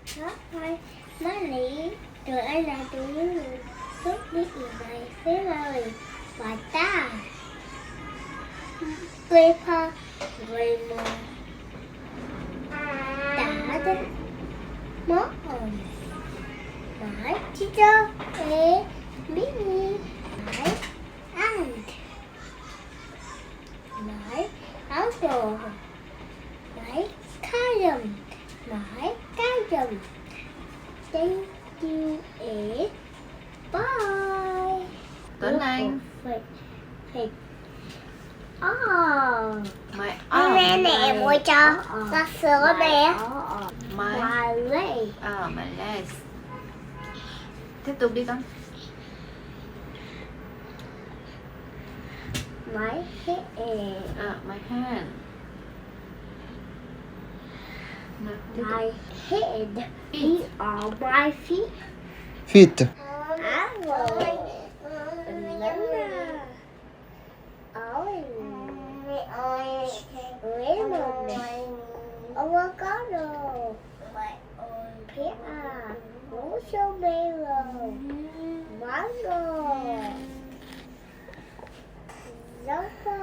Hết thôi. Má lị. Rồi ai là tụi những người tốt biết gì này. Thế rồi. Và ta. Paper. Rồi mù. Đã đến. Mất rồi. Nói. Teacher. Ê. Biết gì. Nói. Ăn. Nói. Áo đồ. Nói. Cá dùm. Nói. Cá dùm. Thank you. Ê. Bye. Tuấn Anh. Thịt. Mày Nè nè mua cho. Nó sữa mẹ. Mày. Mày. Mày legs. Tiếp tục đi con. My head. My hand. My head. These are my feet. Feet. Áo rồi. Avocado. Pear. Strawberry. Mango. Loco.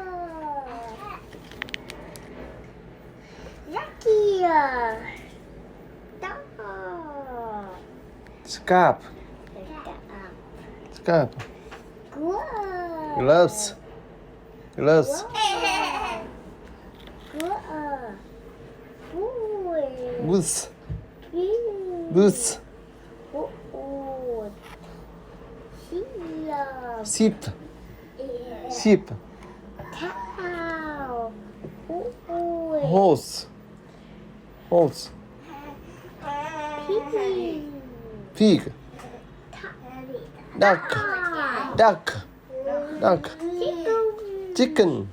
Lucky. Dog. Scarf. Scarf. Gloves. Gloves. Boots. Boots. Sheep. Sheep. Cow. Horse. Horse. Pig. Pig. Duck. Duck. Duck. Chicken.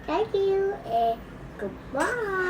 Thank you and goodbye.